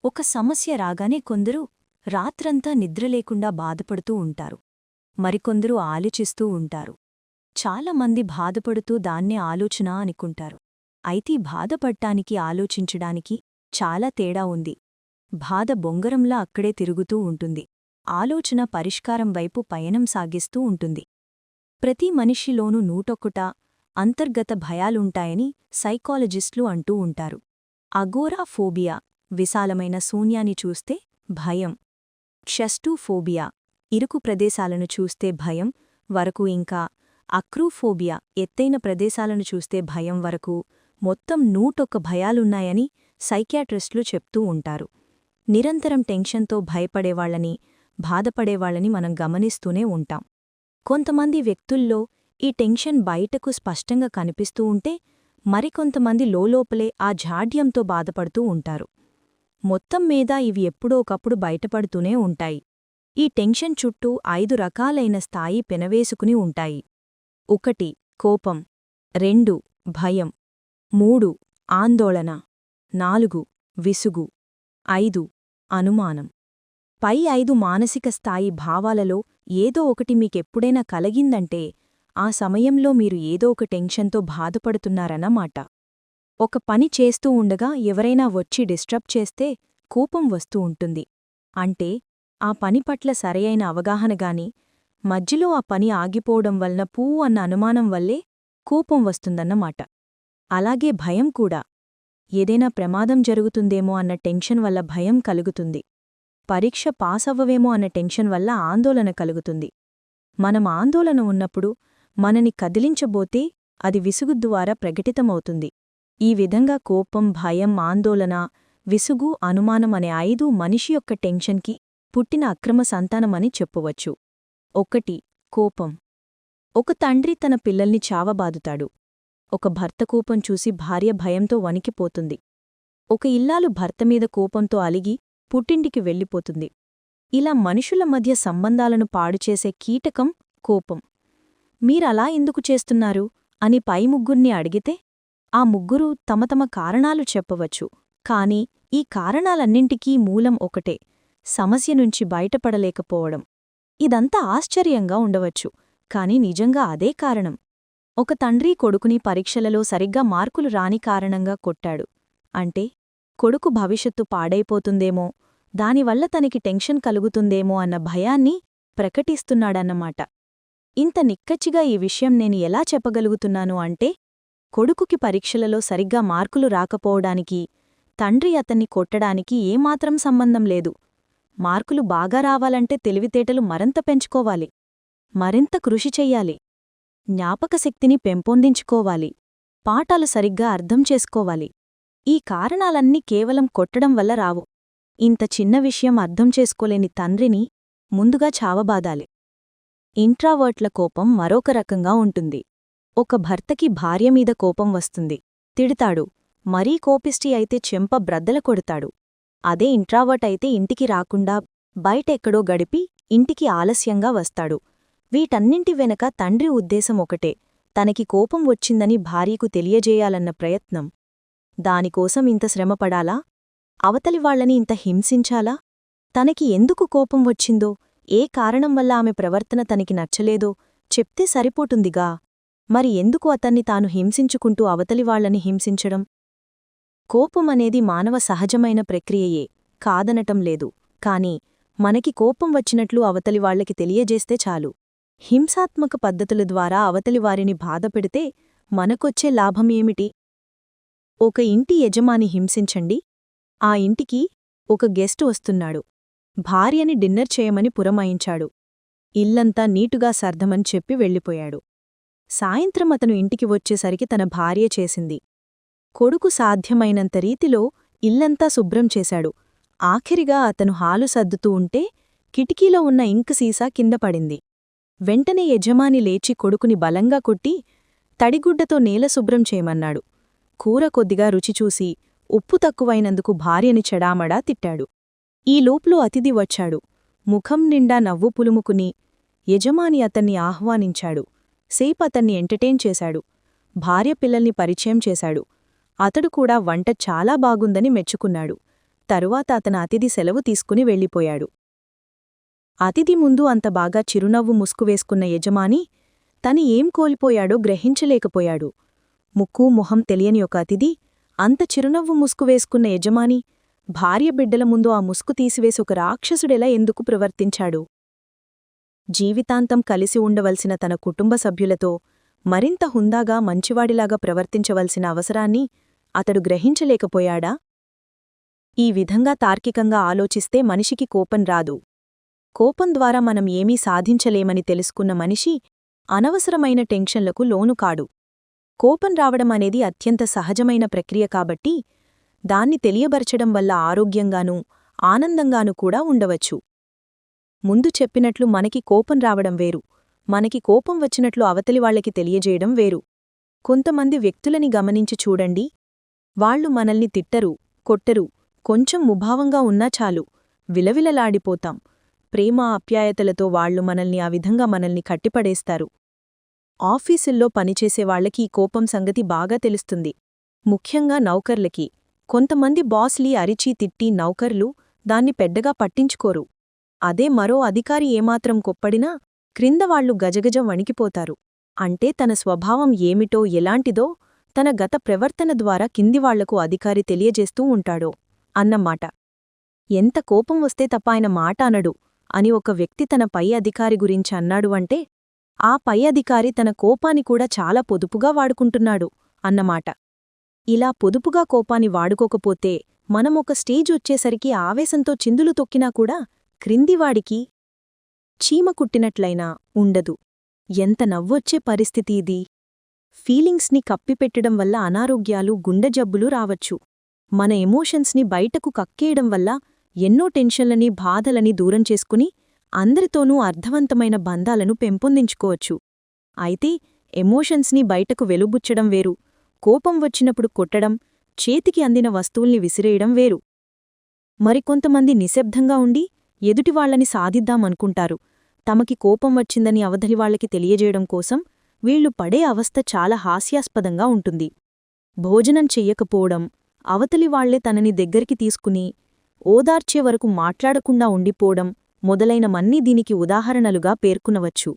ఒక సమస్య రాగానే కొందరు రాత్రంతా నిద్రలేకుండా బాధపడుతూ ఉంటారు. మరికొందరు ఆలోచిస్తూ ఉంటారు. చాలామంది బాధపడుతూ దాన్నే ఆలోచన అనుకుంటారు. అయితే బాధపడ్డానికి ఆలోచించడానికి చాలా తేడా ఉంది. బాధ బొంగరంలా అక్కడే తిరుగుతూ ఉంటుంది. ఆలోచన పరిష్కారం వైపు పయనం సాగిస్తూ ఉంటుంది. ప్రతి మనిషిలోనూ నూటొక్కట అంతర్గత భయాలుంటాయని సైకాలజిస్టులు అంటూ ఉంటారు. అగోరాఫోబియా విశాలమైన శూన్యాన్ని చూస్తే భయం, క్షస్టూఫోబియా ఇరుకు ప్రదేశాలను చూస్తే భయం వరకు, ఇంకా అక్రూఫోబియా ఎత్తైన ప్రదేశాలను చూస్తే భయం వరకు మొత్తం 101 భయాలున్నాయని సైకియాట్రిస్టులు చెప్తూ ఉంటారు. నిరంతరం టెన్షన్తో భయపడేవాళ్లని, బాధపడేవాళ్లని మనం గమనిస్తూనే ఉంటాం. కొంతమంది వ్యక్తుల్లో ఈ టెన్షన్ బయటకు స్పష్టంగా కనిపిస్తూ ఉంటే, మరికొంతమంది లోలోపలే ఆ జాడ్యంతో బాధపడుతూ ఉంటారు. మొత్తం మీద ఇవి ఎప్పుడో ఒకప్పుడు బయటపడుతూనే ఉంటాయి. ఈ టెన్షన్ చుట్టూ 5 రకాలైన స్థాయి పెనవేసుకుని ఉంటాయి. 1 కోపం, 2 భయం, 3 ఆందోళన, 4 విసుగు, 5 అనుమానం. పై 5 మానసిక స్థాయి భావాలలో ఏదో ఒకటి మీకెప్పుడైనా కలిగిందంటే ఆ సమయంలో మీరు ఏదో ఒక టెన్షన్తో బాధపడుతున్నారన్నమాట. ఒక పని చేస్తూ ఉండగా ఎవరైనా వచ్చి డిస్టర్బ్ చేస్తే కోపం వస్తూ ఉంటుంది. అంటే ఆ పని పట్ల సరియైన అవగాహనగాని, మధ్యలో ఆ పని ఆగిపోవడం వలన అన్న అనుమానం వల్లే కోపం వస్తుందన్నమాట. అలాగే భయం కూడా. ఏదైనా ప్రమాదం జరుగుతుందేమో అన్న టెన్షన్ వల్ల భయం కలుగుతుంది. పరీక్ష పాసవ్వవేమో అన్న టెన్షన్ వల్ల ఆందోళన కలుగుతుంది. మనం ఆందోళన ఉన్నప్పుడు మనని కదిలించబోతే అది విసుగు ద్వారా ప్రకటితమవుతుంది. ఈ విధంగా కోపం, భయం, ఆందోళన, విసుగు, అనుమానం అనే 5 మనిషి యొక్క టెన్షన్కి పుట్టిన అక్రమ సంతానమని చెప్పవచ్చు. 1 కోపం. ఒక తండ్రి తన పిల్లల్ని చావబాదుతాడు. ఒక భర్త కోపం చూసి భార్య భయంతో వణికిపోతుంది. ఒక ఇల్లాలు భర్తమీద కోపంతో అలిగి పుట్టింటికి వెళ్ళిపోతుంది. ఇలా మనుషుల మధ్య సంబంధాలను పాడుచేసే కీటకం కోపం. మీరలా ఎందుకు చేస్తున్నారు అని పై ముగ్గుర్ని అడిగితే ఆ ముగ్గురూ తమ తమ కారణాలు చెప్పవచ్చు. కాని ఈ కారణాలన్నింటికీ మూలం ఒకటే: సమస్య నుంచి బయటపడలేకపోవడం. ఇదంతా ఆశ్చర్యంగా ఉండవచ్చు, కాని నిజంగా అదే కారణం. ఒక తండ్రి కొడుకుని పరీక్షలలో సరిగ్గా మార్కులు రాని కారణంగా కొట్టాడు. అంటే కొడుకు భవిష్యత్తు పాడైపోతుందేమో, దానివల్ల తనకి టెన్షన్ కలుగుతుందేమో అన్న భయాన్ని ప్రకటిస్తున్నాడన్నమాట. ఇంత నిక్కచ్చిగా ఈ విషయం నేను ఎలా చెప్పగలుగుతున్నాను అంటే, కొడుకుకి పరీక్షలలో సరిగ్గా మార్కులు రాకపోవడానికి తండ్రి అతన్ని కొట్టడానికి ఏమాత్రం సంబంధం లేదు. మార్కులు బాగా రావాలంటే తెలివితేటలు మరింత పెంచుకోవాలి, మరింత కృషి చెయ్యాలి, జ్ఞాపకశక్తిని పెంపొందించుకోవాలి, పాఠాలు సరిగ్గా అర్థం చేసుకోవాలి. ఈ కారణాలన్నీ కేవలం కొట్టడం వల్ల రావు. ఇంత చిన్న విషయం అర్థం చేసుకోలేని తండ్రిని ముందుగా చావబాదాలి. ఇంట్రావర్ట్ల కోపం మరొక రకంగా ఉంటుంది. ఒక భర్తకి భార్యమీద కోపం వస్తుంది, తిడతాడు. మరీ కోపిష్టి అయితే చెంప బ్రద్దల కొడతాడు. అదే ఇంట్రావర్ట్ అయితే ఇంటికి రాకుండా బయటెక్కడో గడిపి ఇంటికి ఆలస్యంగా వస్తాడు. వీటన్నింటి వెనక తండ్రి ఉద్దేశం ఒకటే: తనకి కోపం వచ్చిందని భార్యకు తెలియజేయాలన్న ప్రయత్నం. దానికోసం ఇంత శ్రమపడాలా? అవతలివాళ్లని ఇంత హింసించాలా? తనకి ఎందుకు కోపం వచ్చిందో, ఏ కారణం వల్ల ఆమె ప్రవర్తన తనకి నచ్చలేదో చెప్తే సరిపోతుందిగా. మరి ఎందుకు అతన్ని తాను హింసించుకుంటూ అవతలివాళ్లని హింసించడం? కోపమనేది మానవ సహజమైన ప్రక్రియయే, కాదనటం లేదు. కాని మనకి కోపం వచ్చినట్లు అవతలివాళ్లకి తెలియజేస్తే చాలు. హింసాత్మక పద్ధతుల ద్వారా అవతలివారిని బాధపెడితే మనకొచ్చే లాభం ఏమిటి? ఒక ఇంటి యజమాని హింసించండి. ఆ ఇంటికి ఒక గెస్టు వస్తున్నాడు. భార్యని డిన్నర్ చేయమని పురమాయించాడు. ఇల్లంతా నీటుగా సర్దమని చెప్పి వెళ్ళిపోయాడు. సాయంత్రం అతను ఇంటికి వచ్చేసరికి తన భార్య చేసింది. కొడుకు సాధ్యమైనంత రీతిలో ఇల్లంతా శుభ్రం చేశాడు. ఆఖరిగా అతను హాలు సర్దుతూ ఉంటే కిటికీలో ఉన్న ఇంకు సీసా కింద పడింది. వెంటనే యజమాని లేచి కొడుకుని బలంగా కొట్టి తడిగుడ్డతో నేల శుభ్రం చేయమన్నాడు. కూర కొద్దిగా రుచిచూసి ఉప్పు తక్కువైనందుకు భార్యని చెడామడా తిట్టాడు. ఈ లోపులో అతిథి వచ్చాడు. ముఖం నిండా నవ్వు పులుముకుని యజమాని అతన్ని ఆహ్వానించాడు. సేపతన్ని ఎంటర్టైన్ చేశాడు. భార్య పిల్లల్ని పరిచయం చేశాడు. అతడు కూడా వంట చాలా బాగుందని మెచ్చుకున్నాడు. తరువాత అతని అతిథి సెలవు తీసుకుని వెళ్ళిపోయాడు. అతిథి ముందు అంత బాగా చిరునవ్వు ముసుకువేసుకున్న యజమాని తని ఏం కోల్పోయాడో గ్రహించలేకపోయాడు. ముక్కు మొహం తెలియని ఒక అతిథి, అంత చిరునవ్వు ముసుకువేసుకున్న యజమాని, భార్య బిడ్డల ముందు ఆ ముసుగు తీసివేసి ఒక రాక్షసుడెలా ఎందుకు ప్రవర్తించాడు? జీవితాంతం కలిసి ఉండవలసిన తన కుటుంబ సభ్యులతో మరింత హుందాగా మంచివాడిలాగా ప్రవర్తించవలసిన అవసరాన్ని అతడు గ్రహించలేకపోయాడా? ఈ విధంగా తార్కికంగా ఆలోచిస్తే మనిషికి కోపం రాదు. కోపం ద్వారా మనం ఏమీ సాధించలేమని తెలుసుకున్న మనిషి అనవసరమైన టెన్షన్లకు లోను కాడు. కోపం రావడం అనేది అత్యంత సహజమైన ప్రక్రియ కాబట్టి దాన్ని తెలియబరచడం వల్ల ఆరోగ్యంగానూ ఆనందంగానూ కూడా ఉండవచ్చు. ముందు చెప్పినట్లు మనకి కోపం రావడం వేరు, మనకి కోపం వచ్చినట్లు అవతలివాళ్లకి తెలియజేయడం వేరు. కొంతమంది వ్యక్తులని గమనించి చూడండి, వాళ్లు మనల్ని తిట్టరు, కొట్టరు, కొంచెం ముభావంగా ఉన్నా చాలు విలవిలలాడిపోతాం. ప్రేమ ఆప్యాయతలతో వాళ్లు మనల్ని ఆ విధంగా మనల్ని కట్టిపడేస్తారు. ఆఫీసుల్లో పనిచేసేవాళ్లకి ఈ కోపం సంగతి బాగా తెలుస్తుంది. ముఖ్యంగా నౌకర్లకి. కొంతమంది బాస్లీ అరిచి తిట్టి నౌకర్లు దాన్ని పెద్దగా పట్టించుకోరు. అదే మరో అధికారి ఏమాత్రం కొప్పడినా క్రిందవాళ్లు గజగజం వణికిపోతారు. అంటే తన స్వభావం ఏమిటో ఎలాంటిదో తన గత ప్రవర్తన ద్వారా కిందివాళ్లకు అధికారి తెలియజేస్తూ ఉంటాడో అన్నమాట. ఎంత కోపం వస్తే తప్ప ఆయన మాట అనడు అని ఒక వ్యక్తి తన పై అధికారి గురించి అన్నాడు అంటే ఆ పై అధికారి తన కోపాన్ని కూడా చాలా పొదుపుగా వాడుకుంటున్నాడు అన్నమాట. ఇలా పొదుపుగా కోపాన్ని వాడుకోకపోతే మనం ఒక స్టేజ్ వచ్చేసరికి ఆవేశంతో చిందులు తొక్కినా కూడా క్రిందివాడికి చీమ కుట్టినట్లయినా ఉండదు. ఎంత నవ్వొచ్చే పరిస్థితి ఇది! ఫీలింగ్స్ని కప్పిపెట్టడం వల్ల అనారోగ్యాలు, గుండె జబ్బులు రావచ్చు. మన ఎమోషన్స్ని బయటకు కక్కేయడం వల్ల ఎన్నో టెన్షన్లని, బాధలని దూరం చేసుకుని అందరితోనూ అర్థవంతమైన బంధాలను పెంపొందించుకోవచ్చు. అయితే ఎమోషన్స్ని బయటకు వెలుబుచ్చడం వేరు, కోపం వచ్చినప్పుడు కొట్టడం, చేతికి అందిన వస్తువుల్ని విసిరేయడం వేరు. మరికొంతమంది నిశ్శబ్దంగా ఉండి ఎదుటివాళ్లని సాధిద్దామనుకుంటారు. తమకి కోపం వచ్చిందని అవతలివాళ్లకి తెలియజేయడం కోసం వీళ్లు పడే అవస్థ చాలా హాస్యాస్పదంగా ఉంటుంది. భోజనం చెయ్యకపోవడం, అవతలివాళ్లే తనని దగ్గరికి తీసుకుని ఓదార్చే వరకు మాట్లాడకుండా ఉండిపోవడం మొదలైనవన్నీ దీనికి ఉదాహరణలుగా పేర్కొనవచ్చు.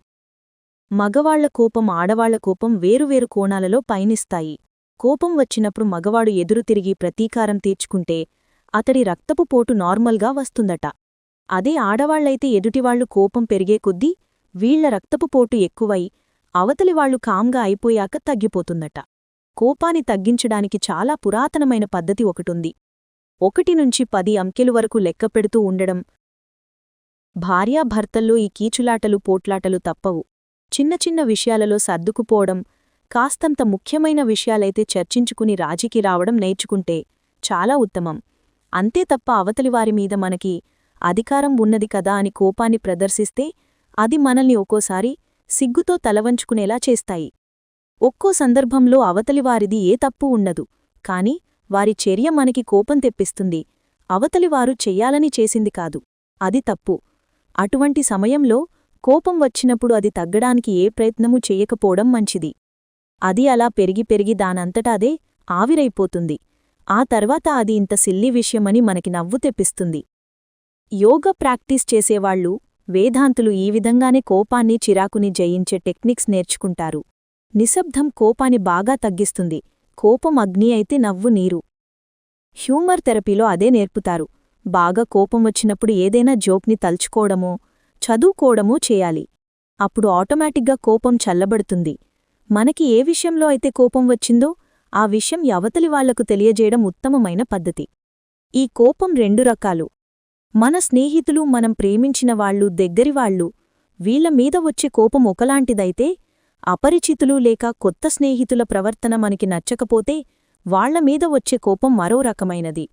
మగవాళ్ల కోపం, ఆడవాళ్ల కోపం వేరువేరు కోణాలలో పయనిస్తాయి. కోపం వచ్చినప్పుడు మగవాడు ఎదురు తిరిగి ప్రతీకారం తీర్చుకుంటే అతడి రక్తపు పోటు నార్మల్గా వస్తుందట. అదే ఆడవాళ్లైతే ఎదుటివాళ్లు కోపం పెరిగే కొద్దీ వీళ్ల రక్తపు పోటు ఎక్కువై అవతలివాళ్లు కామ్గా అయిపోయాక తగ్గిపోతుందట. కోపాన్ని తగ్గించడానికి చాలా పురాతనమైన పద్ధతి ఒకటుంది. 1 నుంచి 10 అంకెలు వరకు లెక్కపెడుతూ ఉండడం. భార్యాభర్తల్లో ఈ కీచులాటలు, పోట్లాటలు తప్పవు. చిన్న చిన్న విషయాలలో సర్దుకుపోవడం, కాస్తంత ముఖ్యమైన విషయాలైతే చర్చించుకుని రాజీకి రావడం నేర్చుకుంటే చాలా ఉత్తమం. అంతే తప్ప అవతలివారిమీద మనకి అధికారం ఉన్నది కదా అని కోపాన్ని ప్రదర్శిస్తే అది మనల్ని ఒక్కోసారి సిగ్గుతో తలవంచుకునేలా చేస్తాయి. ఒక్కో సందర్భంలో అవతలివారిది ఏ తప్పు ఉండదు, కాని వారి చర్య మనకి కోపం తెప్పిస్తుంది. అవతలివారు చెయ్యాలని చేసింది కాదు, అది తప్పు. అటువంటి సమయంలో కోపం వచ్చినప్పుడు అది తగ్గడానికి ఏ ప్రయత్నమూ చెయ్యకపోవడం మంచిది. అది అలా పెరిగి పెరిగి దానంతటా అదే ఆవిరైపోతుంది. ఆ తర్వాత అది ఇంత సిల్లీ విషయమని మనకి నవ్వు తెప్పిస్తుంది. యోగా ప్రాక్టీస్ చేసేవాళ్లు, వేదాంతులు ఈ విధంగానే కోపాన్ని, చిరాకుని జయించే టెక్నిక్స్ నేర్చుకుంటారు. నిశ్శబ్దం కోపాన్ని బాగా తగ్గిస్తుంది. కోపం అగ్ని అయితే నవ్వు నీరు. హ్యూమర్ థెరపీలో అదే నేర్పుతారు. బాగా కోపం వచ్చినప్పుడు ఏదైనా జోక్ని తలుచుకోవడమో, చదువుకోవడమో చేయాలి. అప్పుడు ఆటోమేటిక్గా కోపం చల్లబడుతుంది. మనకి ఏ విషయంలో అయితే కోపం వచ్చిందో ఆ విషయం అవతలివాళ్లకు తెలియజేయడం ఉత్తమమైన పద్ధతి. ఈ కోపం 2 రకాలు. మన స్నేహితులు, మనం ప్రేమించిన వాళ్ళు, దగ్గరివాళ్లు, వీళ్ల మీద వచ్చే కోపం ఒకలాంటిదైతే అపరిచితులు లేక కొత్త స్నేహితుల ప్రవర్తన మనకి నచ్చకపోతే వాళ్లమీద వచ్చే కోపం మరో రకమైనది.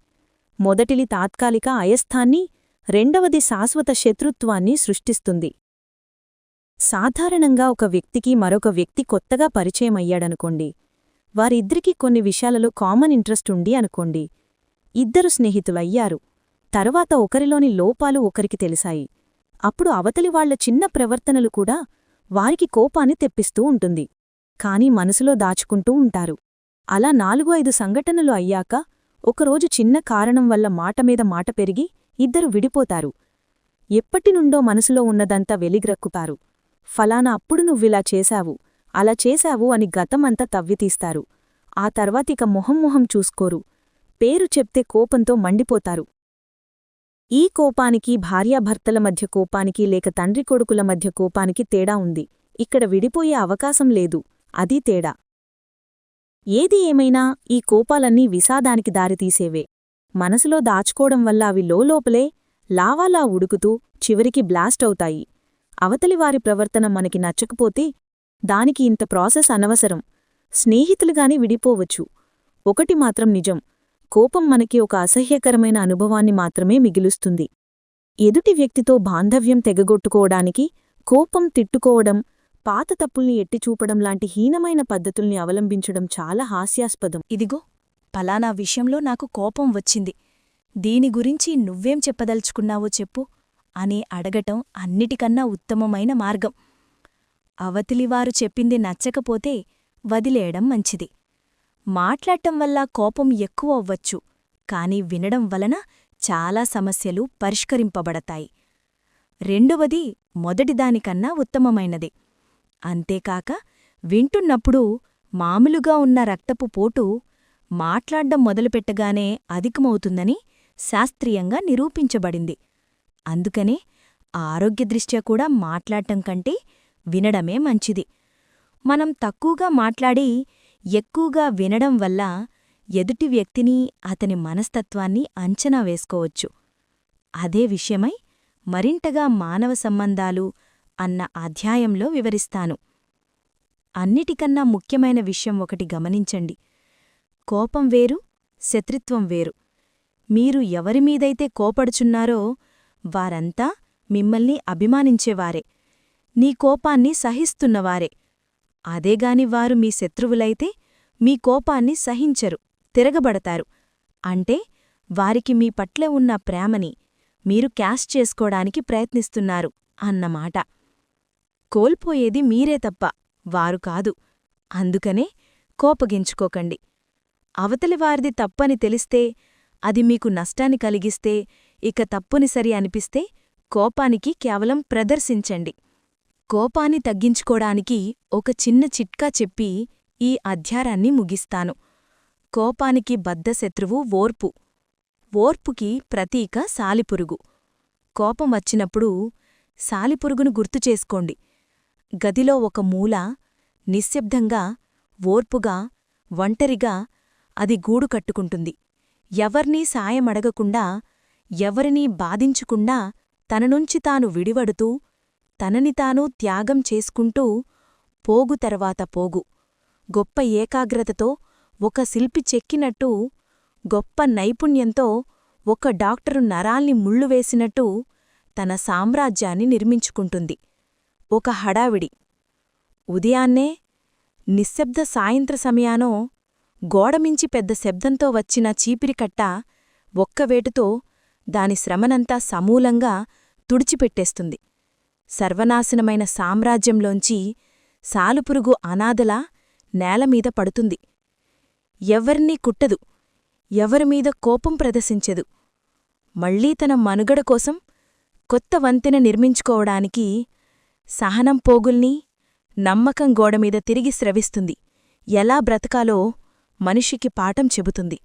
మొదటిది తాత్కాలిక అయస్థాన్ని, రెండవది శాశ్వత శత్రుత్వాన్ని సృష్టిస్తుంది. సాధారణంగా ఒక వ్యక్తికి మరొక వ్యక్తి కొత్తగా పరిచయమయ్యాడనుకోండి. వారిద్దరికీ కొన్ని విషయాలలో కామన్ ఇంట్రెస్ట్ ఉంది అనుకోండి. ఇద్దరు స్నేహితులయ్యారు. తర్వాత ఒకరిలోని లోపాలు ఒకరికి తెలిసాయి. అప్పుడు అవతలివాళ్ల చిన్న ప్రవర్తనలు కూడా వారికి కోపాన్ని తెప్పిస్తూ ఉంటుంది. కాని మనసులో దాచుకుంటూ ఉంటారు. అలా 4-5 సంఘటనలు అయ్యాక ఒకరోజు చిన్న కారణం వల్ల మాటమీద మాట పెరిగి ఇద్దరు విడిపోతారు. ఎప్పటినుండో మనసులో ఉన్నదంతా వెలిగ్రక్కుతారు. ఫలానా అప్పుడు నువ్విలా చేశావు, అలా చేశావు అని గతమంతా తవ్వితీస్తారు. ఆ తర్వాతిక మొహం చూసుకోరు. పేరు చెప్తే కోపంతో మండిపోతారు. ఈ కోపానికి భార్యాభర్తల మధ్య కోపానికి లేక తండ్రి కొడుకుల మధ్య కోపానికి తేడా ఉంది. ఇక్కడ విడిపోయే అవకాశం లేదు. అదీ తేడా. ఏది ఏమైనా ఈ కోపాలన్నీ విషాదానికి దారితీసేవే. మనసులో దాచుకోవడం వల్ల అవి లోపలే లావాలా ఉడుకుతూ చివరికి బ్లాస్ట్ అవుతాయి. అవతలివారి ప్రవర్తన మనకి నచ్చకపోతే దానికి ఇంత ప్రాసెస్ అనవసరం. స్నేహితులుగాని విడిపోవచ్చు. ఒకటి మాత్రం నిజం, కోపం మనకి ఒక అసహ్యకరమైన అనుభవాన్ని మాత్రమే మిగిలుస్తుంది. ఎదుటి వ్యక్తితో బాంధవ్యం తెగగొట్టుకోవడానికి కోపం, తిట్టుకోవడం, పాత తప్పుల్ని ఎట్టిచూపడం లాంటి హీనమైన పద్ధతుల్ని అవలంబించడం చాలా హాస్యాస్పదం. ఇదిగో పలానా విషయంలో నాకు కోపం వచ్చింది, దీని గురించి నువ్వేం చెప్పదలుచుకున్నావో చెప్పు అని అడగటం అన్నిటికన్నా ఉత్తమమైన మార్గం. అవతలివారు చెప్పింది నచ్చకపోతే వదిలేయడం మంచిది. మాట్లాడటం వల్ల కోపం ఎక్కువ అవ్వచ్చు, కాని వినడం వలన చాలా సమస్యలు పరిష్కరింపబడతాయి. రెండవది మొదటిదానికన్నా ఉత్తమమైనది. అంతేకాక వింటున్నప్పుడు మామూలుగా ఉన్న రక్తపు పోటు మాట్లాడ్డం మొదలుపెట్టగానే అధికమవుతుందని శాస్త్రీయంగా నిరూపించబడింది. అందుకనే ఆరోగ్యదృష్ట్యా కూడా మాట్లాడటం కంటే వినడమే మంచిది. మనం తక్కువగా మాట్లాడి ఎక్కువగా వినడం వల్ల ఎదుటి వ్యక్తిని, అతని మనస్తత్వాన్ని అంచనా వేసుకోవచ్చు. అదే విషయమై మరింతగా మానవ సంబంధాలు అన్న అధ్యాయంలో వివరిస్తాను. అన్నిటికన్నా ముఖ్యమైన విషయం ఒకటి గమనించండి. కోపం వేరు, శత్రుత్వం వేరు. మీరు ఎవరిమీదైతే కోపడుచున్నారో వారంతా మిమ్మల్ని అభిమానించేవారే, నీ కోపాన్ని సహిస్తున్నవారే. అదేగాని వారు మీ శత్రువులైతే మీ కోపాన్ని సహించరు, తిరగబడతారు. అంటే వారికి మీ పట్ల ఉన్న ప్రేమని మీరు క్యాష్ చేసుకోడానికి ప్రయత్నిస్తున్నారు అన్నమాట. కోల్పోయేది మీరే తప్ప వారు కాదు. అందుకనే కోపగించుకోకండి. అవతలివారిది తప్పని తెలిస్తే, అది మీకు నష్టాన్ని కలిగిస్తే, ఇక తప్పునిసరి అనిపిస్తే కోపానికి కేవలం ప్రదర్శించండి. కోపాన్ని తగ్గించుకోడానికి ఒక చిన్న చిట్కా చెప్పి ఈ అధ్యాయాన్ని ముగిస్తాను. కోపానికి బద్ధశత్రువు ఓర్పు. ఓర్పుకి ప్రతీక సాలిపురుగు. కోపం వచ్చినప్పుడు సాలిపురుగును గుర్తుచేసుకోండి. గదిలో ఒక మూల నిశ్శబ్దంగా, ఓర్పుగా, ఒంటరిగా అది గూడు కట్టుకుంటుంది. ఎవర్నీ సాయమడగకుండా, ఎవరినీ బాధించుకుండా తననుంచి తాను విడివడుతూ, తనని తాను త్యాగం చేసుకుంటూ, పోగు తర్వాత పోగు, గొప్ప ఏకాగ్రతతో ఒక శిల్పి చెక్కినట్టు, గొప్ప నైపుణ్యంతో ఒక డాక్టరు నరాల్ని ముళ్ళువేసినట్టు తన సామ్రాజ్యాన్ని నిర్మించుకుంటుంది. ఒక హడావిడి ఉదయాన్నే నిశ్శబ్ద సాయంత్ర సమయానో గోడమించి పెద్ద శబ్దంతో వచ్చిన చీపిరికట్ట ఒక్కవేటుతో దాని శ్రమనంతా సమూలంగా తుడిచిపెట్టేస్తుంది. సర్వనాశనమైన సామ్రాజ్యంలోంచి సాలుపురుగు అనాథలా నేలమీద పడుతుంది. ఎవ్వరినీ కుట్టదు, ఎవరిమీద కోపం ప్రదర్శించదు. మళ్లీ తన మనుగడ కోసం కొత్త వంతెన నిర్మించుకోవడానికి సహనం పోగుల్ని, నమ్మకం గోడమీద తిరిగి స్రవిస్తుంది. ఎలా బ్రతకాలో మనిషికి పాఠం చెబుతుంది.